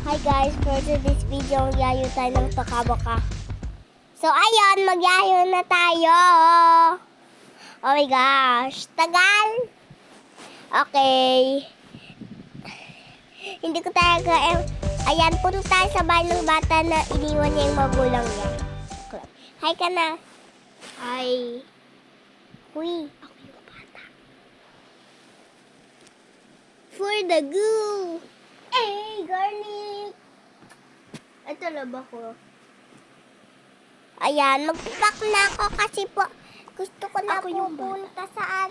Hi guys, for today's video, magyayo tayo ng baka-baka. So ayun, magyayo na tayo. Oh my gosh, tagal. Okay. Hindi ko talaga, ayan, punta tayo sa bahay ng bata na iniwan niya yung magulang niya. Hi ka na. Hi. Uy, ako yung bata. For the goo. Eh, garlic. Ito lang ba ko? Ayan, magpapak na ako kasi po gusto ko na pupunta sa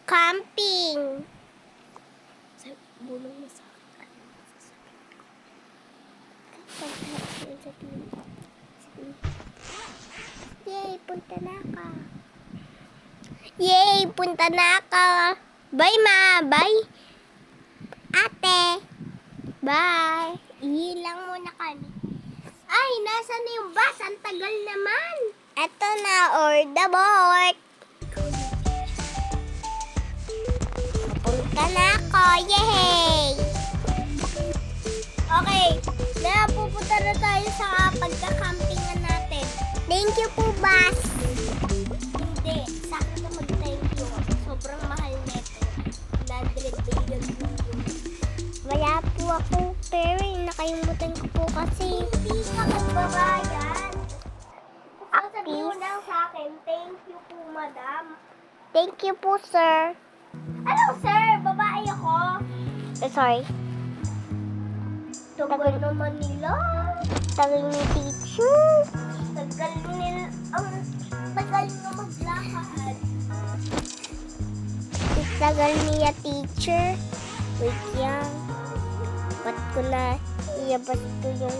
camping. Sa bulong mo sa akin. Yay, punta na ako. Yay, punta na ako. Bye, ma. Bye. Ate. Bye. Ihilang muna kami. Ay, nasa na yung bus? Ang tagal naman. Eto na, or the board. Papunta na ako. Yay! Okay, pupunta na tayo sa pagka-campingan natin. Thank you po, bus. Hindi, sa akin na mag-thank you. Sobrang mahal nito. 100 billion. Wala po ako, pero nakalimutan ko po kasi. Hindi ka magbabayan. Sasabihin mo lang sa akin, thank you po, madam. Thank you po, sir. Ano, sir? Babae ako. Sorry. Tagal naman nila. Tagal ni teacher. Tagal nila. Tagal na maglakad. Tagal niya, teacher. Wait yan. Ba't ko na iyabas ko yung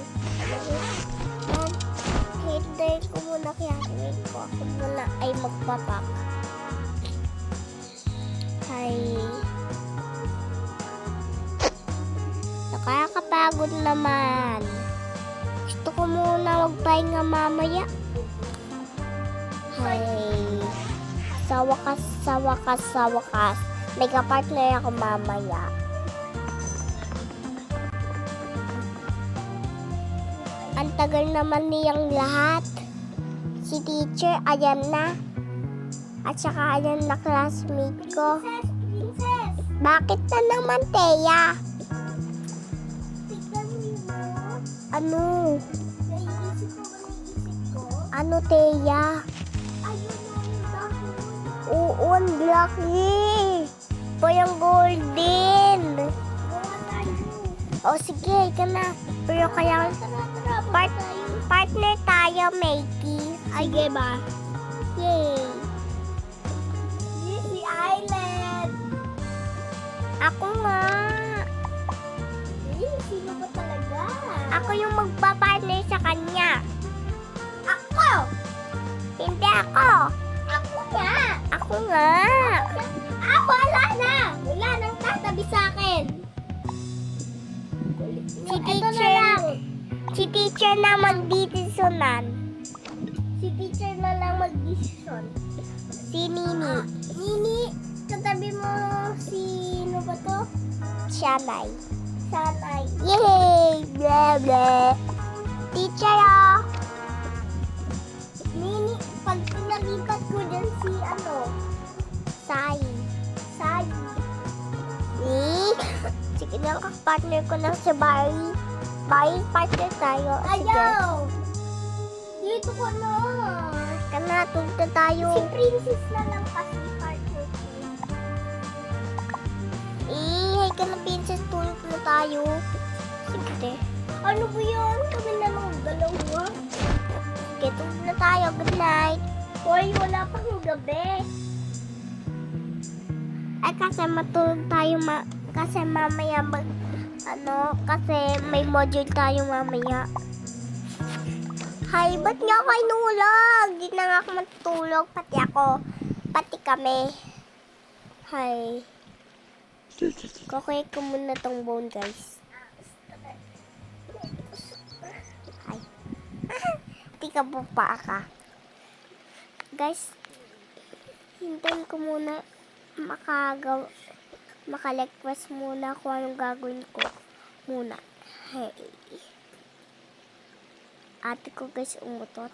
hintayin ko muna kaya wait ko. Ako muna ay magpapak. Hi. Nakakapagod naman. Gusto ko muna magpahinga mamaya. Hi. Sa wakas. May kapartner ako mamaya. Ang tagal naman niyang lahat. Si teacher, ayan na. At saka ayan na classmate ko. Princess! Bakit na naman, Teya? Tignan mo. Ano? Naiisip ko ba naiisip ko? Ano, Teya? Ayun na yung dahon. Oo, ang laki. Pa yung golden. Gawa tayo. O sige, ka na. Pero kaya partner tayo, matey. Sige ba? Yay! Disney Island! Ako nga. Sino ba talaga? Ako yung magpa-partner sa kanya. Ako! Hindi ako. Ako nga. Ako nga. Wala na. Wala nang tatabi sa akin. Si teacher na mag-decisionan. Si teacher na lang mag-decision. Si Nini. Nini, katabi mo sino ba to? Shanay. Yay! Blah, blah. Teacher, oh. Nini, pag pinalipat ko dyan si Sai. Sige na, partner ko lang si Barry. Partner tayo. Ayaw! Dito ko na. Kana, tunta tayo. Si Princess na lang kasi partner ko. Hey ka na, Princess. Tulog na tayo. Sige. Ano ba yun? Kami na lang dalawa. Sige, tulog na tayo. Good night. Hoy, wala pang gabi. Ay, kasi matulog tayo kasi mamaya kasi may module tayo mamaya. Hay, ba't nga ako inulog? Di na nga ako matulog, pati ako. Pati kami. Hay. Kukuha ko muna tong bone, guys. Hay. Di ka bupa ka. Guys, hintayin ko muna maka-request muna kung anong gagawin ko muna. Hey. Ate ko guys umutot.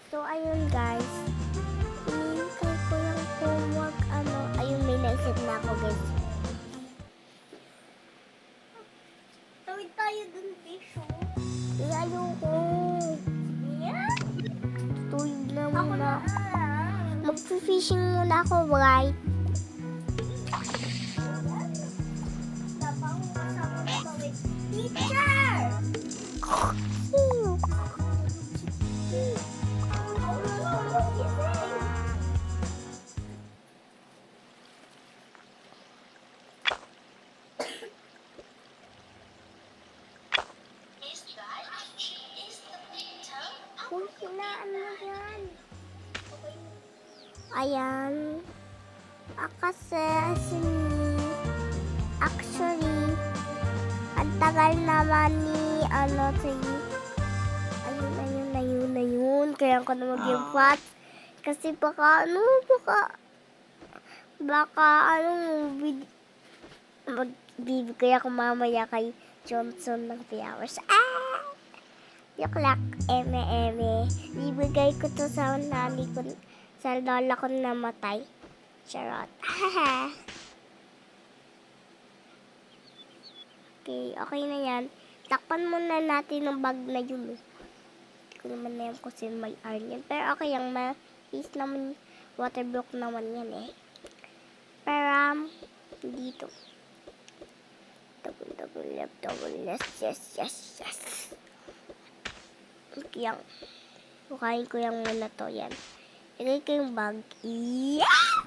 So ayun guys. Hinihintay ko yung homework ayun may naisip na ako guys. Tawid tayo dun tissue. Ayoko. Yeah? Tuloy na muna. Mag-fishing muna ako, right? Teacher! Kung sinaan mo yan. Ayan. Kasi actually, ang tagal naman ni ayun. Kaya ko na mag-give fat. Kasi baka magbibigay ako mamaya kay Johnson ng flowers. Joke lang, eme. Bibigay ko to sa nani ko, sa lola ko na namatay. Charot. Okay na yan. Takpan muna natin ng bag na yun. Hindi ko naman alam kung sino may iron yan. Pero okay, yung is naman, water block naman yan eh. Pero, dito. Double, yes. Yang bukain ko yung muna to yan. Ilagay ko yung bag. Yeah!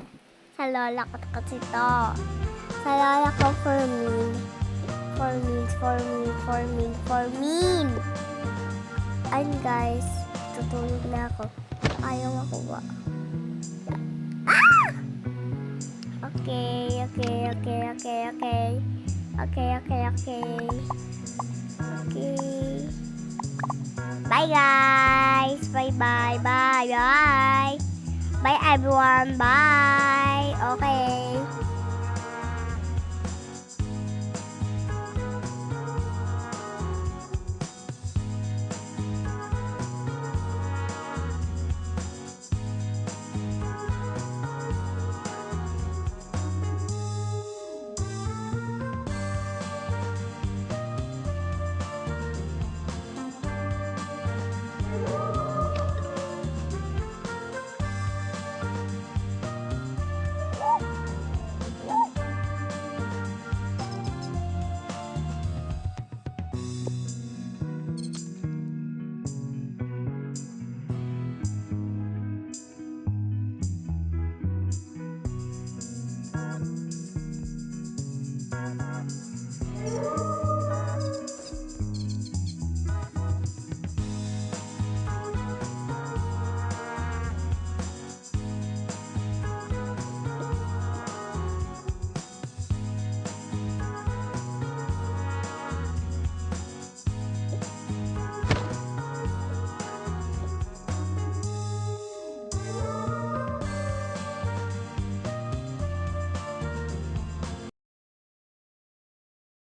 Sa lola ko kasi to. Sa lola ko for me. Ayun guys, tutulog na ako. Ayaw makuha. Okay. Bye guys. Bye. Bye everyone. Bye. Okay.